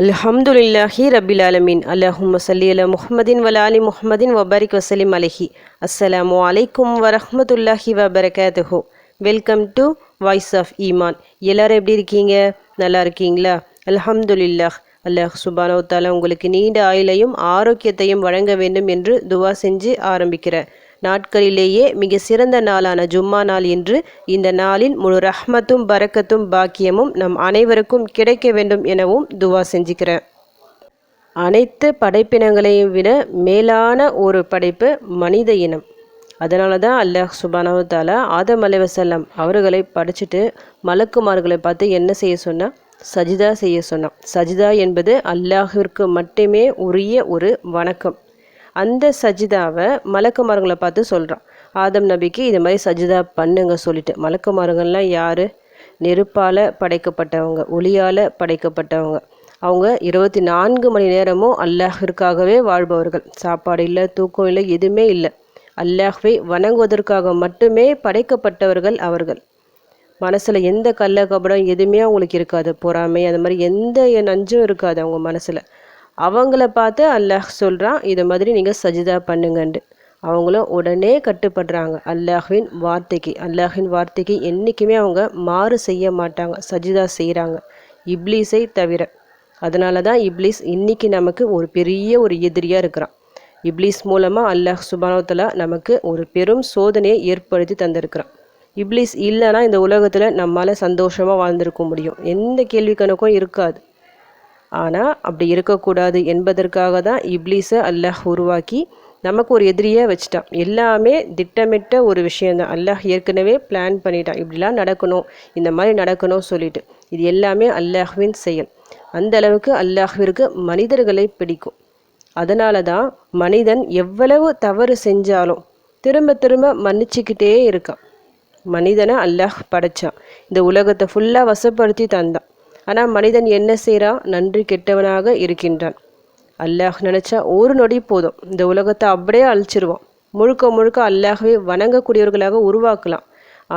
அல்ஹம்துலில்லாஹி ரபில் ஆலமீன். அல்லாஹும்ம ஸல்லி அலா முஹம்மதின் வ ஆலி முஹம்மதின் வபாரிக் வசலிம் அலைஹி. அஸ்ஸலாமு அலைக்கும் வரஹ்மத்துல்லாஹி வபரகாத்துஹு. வெல்கம் டு வாய்ஸ் ஆஃப் ஈமான். எல்லாரும் எப்படி இருக்கீங்க? நல்லா இருக்கீங்களா? அல்ஹம்துலில்லாஹ். அல்லாஹ் சுப்ஹானஹு வ தஆலா உங்களுக்கு நீண்ட ஆயுளையும் ஆரோக்கியத்தையும் வழங்க வேண்டும் என்று துவா செஞ்சு ஆரம்பிக்கிறேன். நாட்களிலேயே மிக சிறந்த நாளான ஜும்மா நாள் என்று இந்த நாளில் முழு ரஹ்மத்தும் பரக்கத்தும் பாக்கியமும் நம் அனைவருக்கும் கிடைக்க வேண்டும் எனவும் துவா செஞ்சுக்கிறேன். அனைத்து படைப்பினங்களையும் விட மேலான ஒரு படைப்பு மனித இனம். அதனால தான் அல்லாஹ் சுப்ஹானஹு வ தஆலா ஆதம் அலைஹிஸ்ஸலாம் அவர்களை படைச்சிட்டு மலக்குமார்களை பார்த்து என்ன செய்ய சொன்னால் சஜிதா செய்ய சொன்னான். சஜிதா என்பது அல்லாஹிற்கு மட்டுமே உரிய ஒரு வணக்கம். அந்த சஜிதாவை மலக்குமார்களை பார்த்து சொல்கிறான். ஆதம் நபிக்கு இது மாதிரி சஜிதா பண்ணுங்க சொல்லிட்டு. மலக்குமார்கள்லாம் யார்? நெருப்பால் படைக்கப்பட்டவங்க, ஒளியால் படைக்கப்பட்டவங்க. அவங்க 24 மணி நேரமும் அல்லாஹிற்காகவே வாழ்பவர்கள். சாப்பாடு இல்லை, தூக்கம் இல்லை, எதுவுமே இல்லை. அல்லாஹ்வை வணங்குவதற்காக மட்டுமே படைக்கப்பட்டவர்கள் அவர்கள். மனசில் எந்த கள்ள கபடம் எதுவுமே அவங்களுக்கு இருக்காது. பொறாமை அந்த மாதிரி எந்த நஞ்சும் இருக்காது அவங்க மனசில். அவங்கள பார்த்து அல்லாஹ் சொல்கிறான், இது மாதிரி நீங்கள் சஜிதா பண்ணுங்கண்டு. அவங்களும் உடனே கட்டுப்படுறாங்க அல்லாஹ்வின் வார்த்தைக்கு. அல்லாஹின் வார்த்தைக்கு என்றைக்குமே அவங்க மாறு செய்ய மாட்டாங்க, சஜிதா செய்கிறாங்க, இப்லீஸை தவிர. அதனால தான் இப்லீஸ் இன்றைக்கி நமக்கு ஒரு பெரிய ஒரு எதிரியாக இருக்கிறான். இப்லீஸ் மூலமாக அல்லாஹ் சுப்ஹானஹு வ தஆலா நமக்கு ஒரு பெரும் சோதனையை ஏற்படுத்தி தந்திருக்கிறான். இப்லீஸ் இல்லைன்னா இந்த உலகத்தில் நம்மளால் சந்தோஷமாக வாழ்ந்திருக்க முடியும், எந்த கேள்வி கணக்கும் இருக்காது. ஆனால் அப்படி இருக்கக்கூடாது என்பதற்காக தான் இப்லீஸை அல்லாஹ் உருவாக்கி நமக்கு ஒரு எதிரியாக வச்சுட்டான். எல்லாமே திட்டமிட்ட ஒரு விஷயந்தான். அல்லாஹ் ஏற்கனவே பிளான் பண்ணிட்டான், இப்படிலாம் நடக்கணும், இந்த மாதிரி நடக்கணும் சொல்லிட்டு. இது எல்லாமே அல்லாஹ்வின் செயல். அந்த அளவுக்கு அல்லாஹ்விற்கு மனிதர்களை பிடிக்கும். அதனால தான் மனிதன் எவ்வளவு தவறு செஞ்சாலும் திரும்ப திரும்ப மன்னிச்சுக்கிட்டே இருக்கான். மனிதனை அல்லாஹ் படைச்சான், இந்த உலகத்தை ஃபுல்லாக வசப்படுத்தி தந்தான். ஆனால் மனிதன் என்ன செய்கிறான்? நன்றி கெட்டவனாக இருக்கின்றான். அல்லாஹ் நினச்சா ஒரு நொடி போதும், இந்த உலகத்தை அப்படியே அழிச்சிருவான். முழுக்க முழுக்க அல்லாஹ்வை வணங்கக்கூடியவர்களாக உருவாக்கலாம்.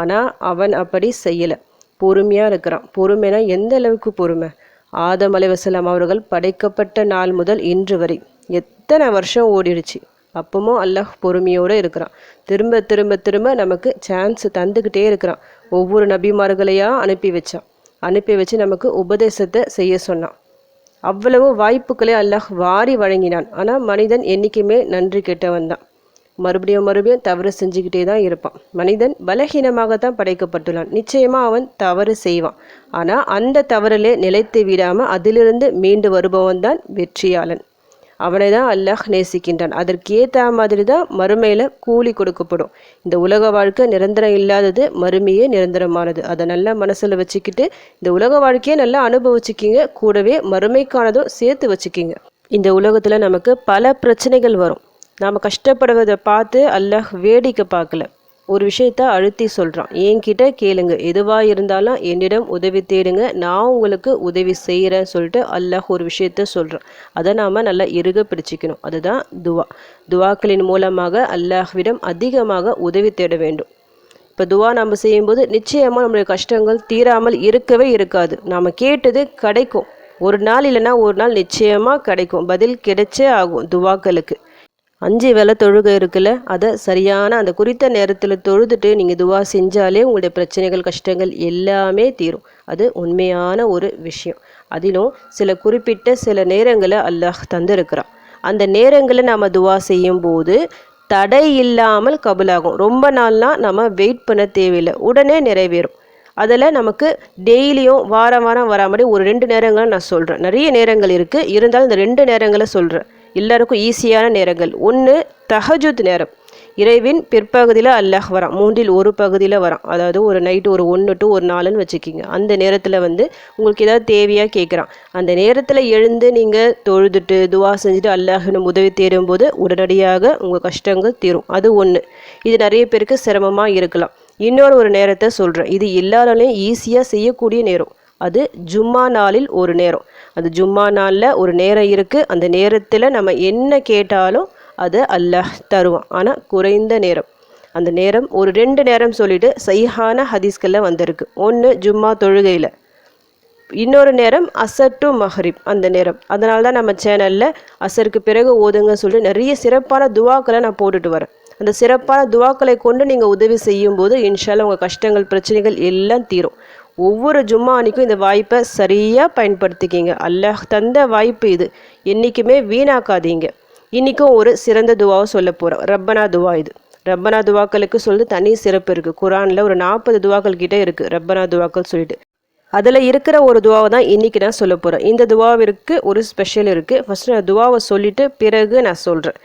ஆனால் அவன் அப்படி செய்யலை, பொறுமையாக இருக்கிறான். பொறுமைனா எந்த அளவுக்கு பொறுமை? ஆதம் அலைஹிஸ்ஸலாம் அவர்கள் படைக்கப்பட்ட நாள் முதல் இன்று வரை எத்தனை வருஷம் ஓடிடுச்சு, அப்பவும் அல்லாஹ் பொறுமையோடு இருக்கிறான். திரும்ப திரும்ப திரும்ப நமக்கு சான்ஸ் தந்துக்கிட்டே இருக்கிறான். ஒவ்வொரு நபிமார்களையாக அனுப்பி வச்சு நமக்கு உபதேசத்தை செய்ய சொன்னான். அவ்வளவு வாய்ப்புகளை அல்லாஹ் வாரி வழங்கினான். ஆனால் மனிதன் என்றைக்குமே நன்றி கெட்டவன் தான். மறுபடியும் தவறு செஞ்சுக்கிட்டே தான் இருப்பான். மனிதன் பலகீனமாகத்தான் படைக்கப்பட்டுள்ளான். நிச்சயமாக அவன் தவறு செய்வான். ஆனால் அந்த தவறிலே நிலைத்து விடாமல் அதிலிருந்து மீண்டு வருபவன் தான் வெற்றியாளன். அவனை தான் அல்லாஹ் நேசிக்கின்றான். அதற்கேற்ற மாதிரி தான் மறுமையில் கூலி கொடுக்கப்படும். இந்த உலக வாழ்க்கை நிரந்தரம் இல்லாதது, மறுமையே நிரந்தரமானது. அதை நல்லா மனசில் வச்சுக்கிட்டு இந்த உலக வாழ்க்கையை நல்லா அனுபவிச்சுக்கிங்க, கூடவே மறுமைக்கானதும் சேர்த்து வச்சுக்கிங்க. இந்த உலகத்தில் நமக்கு பல பிரச்சனைகள் வரும். நாம் கஷ்டப்படுவதை பார்த்து அல்லாஹ் வேடிக்கை பார்க்கல, ஒரு விஷயத்த அழுத்தி சொல்கிறான். என்கிட்ட கேளுங்க, எதுவாக இருந்தாலும் என்னிடம் உதவி தேடுங்க, நான் உங்களுக்கு உதவி செய்கிறேன்னு சொல்லிட்டு அல்லாஹ் ஒரு விஷயத்த சொல்கிறான். அதை நாம் நல்லா இறுக பிடிச்சிக்கணும். அதுதான் துவா. துவாக்களின் மூலமாக அல்லாஹ்விடம் அதிகமாக உதவி தேட வேண்டும். இப்போ துவா நம்ம செய்யும்போது நிச்சயமாக நம்மளுடைய கஷ்டங்கள் தீராமல் இருக்கவே இருக்காது. நாம் கேட்டது கிடைக்கும். ஒரு நாள் இல்லைன்னா ஒரு நாள் நிச்சயமாக கிடைக்கும், பதில் கிடைச்சே ஆகும். துவாக்களுக்கு 5 வேளை தொழுகை இருக்குல்ல, அதை சரியான அந்த குறித்த நேரத்தில் தொழுதுட்டு நீங்கள் துவா செஞ்சாலே உங்களுடைய பிரச்சனைகள் கஷ்டங்கள் எல்லாமே தீரும். அது உண்மையான ஒரு விஷயம். அதிலும் குறிப்பிட்ட சில நேரங்களை அல்லாஹ் தந்திருக்கிறான். அந்த நேரங்களை நாம் துவா செய்யும் போது தடை இல்லாமல் கபுலாகும். ரொம்ப நாள்லாம் நம்ம வெயிட் பண்ண தேவையில்லை, உடனே நிறைவேறும். அதில் நமக்கு டெய்லியும் வாரம் வராமடி ஒரு 2 நேரங்களை நான் சொல்கிறேன். நிறைய நேரங்கள் இருக்குது, இருந்தாலும் இந்த 2 நேரங்களை சொல்கிறேன். எல்லாருக்கும் ஈஸியான நேரங்கள். ஒன்று, தஹஜுத் நேரம். இரவின் பிற்பகுதியில் அல்லாஹ் வரான், 3இல் 1 பகுதியில் வரான். அதாவது ஒரு நைட்டு ஒரு 1 to ஒரு 4ன்னு வச்சுக்கிங்க. அந்த நேரத்தில் உங்களுக்கு ஏதாவது தேவையாக கேட்குறான். அந்த நேரத்தில் எழுந்து நீங்கள் தொழுதுட்டு துவா செஞ்சுட்டு அல்லாஹிடம் உதவி தேடும்போது உடனடியாக உங்கள் கஷ்டங்கள் தீரும். அது ஒன்று. இது நிறைய பேருக்கு சிரமமாக இருக்கலாம். இன்னொரு நேரத்தை சொல்கிறேன், இது எல்லாராலையும் ஈஸியாக செய்யக்கூடிய நேரம். அது ஜும்மா நாளில் ஒரு நேரம். அது ஜும்மா நாளில் ஒரு நேரம் இருக்குது. அந்த நேரத்தில் நம்ம என்ன கேட்டாலும் அதை அல்லாஹ் தருவான். ஆனால் குறைந்த நேரம். அந்த நேரம் ஒரு 2 நேரம் சொல்லிட்டு சஹீஹான ஹதீஸ்களில் வந்திருக்கு. ஒன்று, ஜும்மா தொழுகையில் இன்னொரு நேரம் அசர் டு மஹ்ரிப் அந்த நேரம். அதனால தான் நம்ம சேனலில் அசருக்கு பிறகு ஓதுங்க சொல்லிட்டு நிறைய சிறப்பான துவாக்களை நான் போட்டுட்டு வரேன். அந்த சிறப்பான துவாக்களை கொண்டு நீங்கள் உதவி செய்யும்போது இன்ஷால்லா உங்கள் கஷ்டங்கள் பிரச்சனைகள் எல்லாம் தீரும். ஒவ்வொரு ஜும்மா அன்னைக்கும் இந்த வாய்ப்பை சரியாக பயன்படுத்திக்கிங்க. அல்லாஹ் தந்த வாய்ப்பு இது, என்றைக்குமே வீணாக்காதீங்க. இன்றைக்கும் ஒரு சிறந்த துவாவை சொல்ல போகிறோம். ரப்பனா துவா. இது ரப்பனா துவாக்களுக்கு சொல்லிட்டு தனி சிறப்பு இருக்குது. குரானில் ஒரு 40 துவாக்கள் கிட்டே இருக்குது ரப்பனா துவாக்கள் சொல்லிட்டு. அதில் இருக்கிற ஒரு துவாவை தான் இன்றைக்கி நான் சொல்ல போகிறேன். இந்த துவாவிற்கு ஒரு ஸ்பெஷல் இருக்குது. ஃபஸ்ட்டு நான் துவாவை சொல்லிவிட்டு பிறகு நான் சொல்கிறேன்.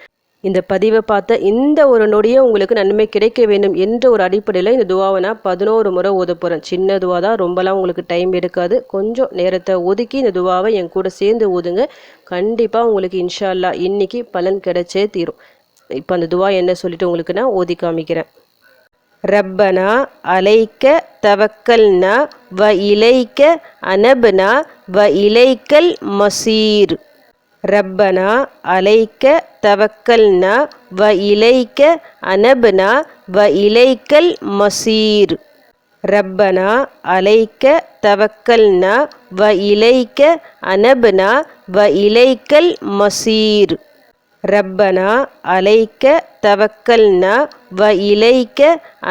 இந்த பதிவை பார்த்த இந்த ஒரு நொடியை உங்களுக்கு நன்மை கிடைக்க வேண்டும் என்ற ஒரு அடிப்படையில் இந்த துவாவை நான் 11 முறை ஓத போகிறேன். சின்ன துவா தான், ரொம்பலாம் உங்களுக்கு டைம் எடுக்காது. கொஞ்சம் நேரத்தை ஒதுக்கி இந்த துவாவை என் கூட சேர்ந்து ஓதுங்க. கண்டிப்பாக உங்களுக்கு இன்ஷா அல்லாஹ் இன்னைக்கு பலன் கிடைச்சே தீரும். இப்போ அந்த துவா என்ன சொல்லிட்டு உங்களுக்கு நான் ஓதி காமிக்கிறேன். ரப்பனா அலைக்க தவக்கல்னா வ இலைக்க அனப்னா வ இலைக்கல் மசீர். ரப்பனா அலைக்க தவக்கல்னா வ இலைக்க அனப்னா வ இலைக்கல் மசீர். ரப்பனா அலைக்க தவக்கல்னா வ இலைக்க அனப்னா வ இலைக்கல் மசீர். ரப்பனா அலைக்க தவக்கல்னா வ இலைக்க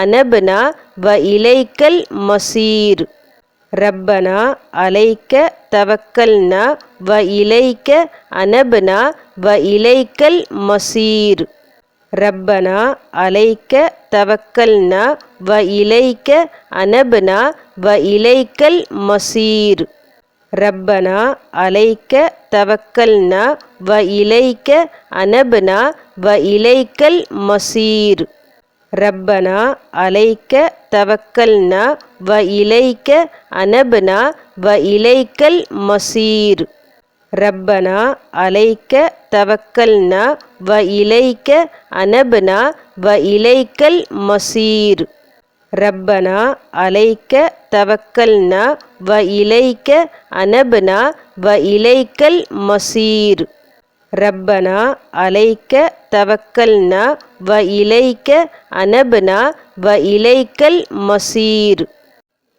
அனப்னா வ இலைக்கல் மசீர். ரப்பனா அலைக்க தவக்கல்னா வ இலைக்க அனப்னா வ இலைக்கல் மசீர். ரப்பனா அலைக்க தவக்கல்னா வ இலைக்க அனப்னா வ இலைக்கல் மசீர். ரப்பனா அலைக்க தவக்கல்னா வ இலைக்க அனப்னா வ இலைக்கல் மசீர். ரப்பனா அலைக்க தவக்கல்னா வ இலைக்க அனப்னா வ இலைக்கல் மசீர். ரப்பனா அலைக்க தவக்கல்னா வ இலைக்க அனப்னா வ இலைக்கல் மசீர். ரப்பனா அலைக்க தவக்கல்னா வ இலைக்க அனப்னா வ இலைக்கல் மசீர். ரப்பனா அலைக்க தவக்கல்னா வ இலைக்க அனப்னா வ இலைக்கல் மசீர்.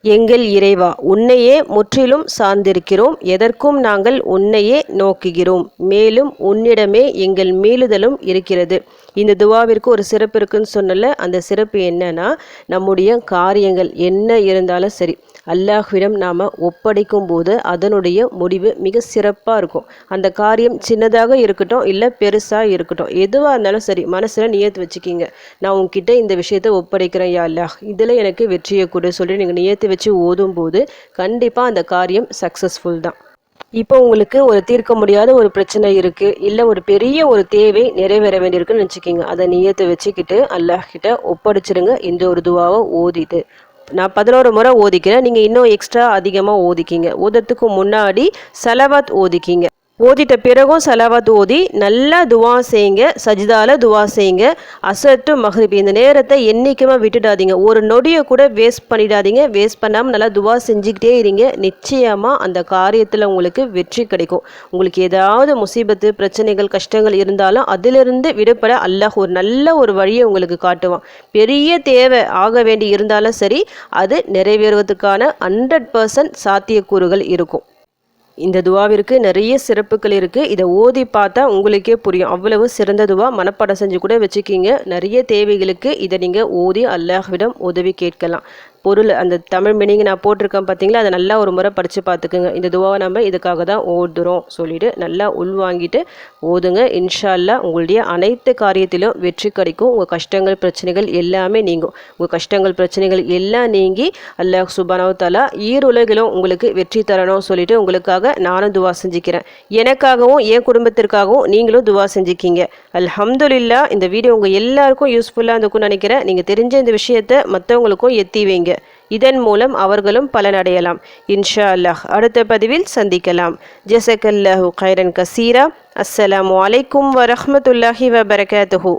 எங்கள் இறைவா, உன்னையே முற்றிலும் சார்ந்திருக்கிறோம். எதற்கும் நாங்கள் உன்னையே நோக்குகிறோம். மேலும் உன்னிடமே எங்கள் மீளுதலும் இருக்கிறது. இந்த துவாவிற்கு ஒரு சிறப்பு இருக்குன்னு சொன்னல, அந்த சிறப்பு என்னன்னா, நம்முடைய காரியங்கள் என்ன இருந்தாலும் சரி அல்லாஹ்விடம் நாம் ஒப்படைக்கும் போது அதனுடைய முடிவு மிக சிறப்பாக இருக்கும். அந்த காரியம் சின்னதாக இருக்கட்டும் இல்லை பெருசாக இருக்கட்டும், எதுவாக இருந்தாலும் சரி மனசில் நியத்து வச்சுக்கிங்க. நான் உங்ககிட்ட இந்த விஷயத்தை ஒப்படைக்கிறேன் யா அல்லாஹ், இதில் எனக்கு வெற்றியை கொடு சொல்லி நீங்கள் நியத்து வச்சு ஓதும் போது கண்டிப்பாக அந்த காரியம் சக்ஸஸ்ஃபுல் தான். இப்போ உங்களுக்கு ஒரு தீர்க்க முடியாத ஒரு பிரச்சனை இருக்குது, இல்லை ஒரு பெரிய ஒரு தேவை நிறைவேற வேண்டியிருக்குன்னு நினச்சிக்கிங்க. அதை நியத்தை வச்சுக்கிட்டு அல்லாஹ் கிட்ட ஒப்படைச்சிருங்க. இந்த ஒரு துவாவை ஓதிட்டு நான் 11 முறை ஓதிக்கிறேன். நீங்கள் இன்னும் எக்ஸ்ட்ரா அதிகமாக ஓதிக்கிங்க. ஓதுறதுக்கு முன்னாடி சலவாத் ஓதிக்கிங்க. ஓதிட்ட பிறகும் சலாவாத் ஓதி நல்லா துவா செய்யுங்க. சஜிதால துவா செய்யுங்க. அசர் டு மஹ்ரிப் இந்த நேரத்தை என்றைக்குமே விட்டுடாதீங்க. ஒரு நொடியை கூட வேஸ்ட் பண்ணிடாதீங்க. வேஸ்ட் பண்ணாமல் நல்லா துவா செஞ்சுக்கிட்டே இருங்க. நிச்சயமாக அந்த காரியத்தில் உங்களுக்கு வெற்றி கிடைக்கும். உங்களுக்கு ஏதாவது முசீபத்து பிரச்சனைகள் கஷ்டங்கள் இருந்தாலும் அதிலிருந்து விடுபட அல்லாஹ் ஒரு நல்ல ஒரு வழியை உங்களுக்கு காட்டுவான். பெரிய தேவை ஆக வேண்டி இருந்தாலும் சரி அது நிறைவேறுவதற்கான 100% சாத்தியக்கூறுகள் இருக்கும். இந்த துவாவிற்கு நிறைய சிறப்புகள் இருக்குது. இதை ஓதி பார்த்தா உங்களுக்கே புரியும். அவ்வளவு சிறந்த துவா. மனப்பாடம் செஞ்சு கூட வச்சுக்கிங்க. நிறைய தேவைகளுக்கு இதை நீங்கள் ஓதி அல்லாஹ்விடம் உதவி கேட்கலாம். பொருள் அந்த தமிழ் மீனிங் நான் போட்டிருக்கேன் பார்த்தீங்களா, அதை நல்லா ஒரு முறை படித்து பார்த்துக்குங்க. இந்த துவாவை நம்ம இதுக்காக தான் ஓதுறோம் சொல்லிவிட்டு நல்லா உள்வாங்கிட்டு ஓதுங்க. இன்ஷா அல்லாஹ் உங்களுடைய அனைத்து காரியத்திலும் வெற்றி கிடைக்கும். உங்கள் கஷ்டங்கள் பிரச்சனைகள் எல்லாமே நீங்கும். உங்கள் கஷ்டங்கள் பிரச்சனைகள் எல்லாம் நீங்கி அல்லாஹ் சுப்ஹானஹு வ தஆலா ஈருலகிலும் உங்களுக்கு வெற்றி தரணும் சொல்லிட்டு உங்களுக்காக நானும் துவா செஞ்சுக்கிறேன். எனக்காகவும் என் குடும்பத்திற்காகவும் நீங்களும் துவா செஞ்சுக்கிங்க. அல்ஹம்துலில்லாஹ். இந்த வீடியோ உங்கள் எல்லாருக்கும் யூஸ்ஃபுல்லாக இருந்துக்கும்னு நினைக்கிறேன். நீங்கள் தெரிஞ்ச இந்த விஷயத்தை மற்றவங்களுக்கும் எத்தி வைங்க. இதன் மூலம் அவர்களும் பலனடையலாம். இன்ஷா அல்லாஹ். அடுத்த பதிவில் சந்திக்கலாம். ஜஸக்கல்லாஹு கைரன் கசீரா. அஸ்ஸலாமு அலைக்கும் வரஹ்மத்துல்லாஹி வபரகாத்துஹு.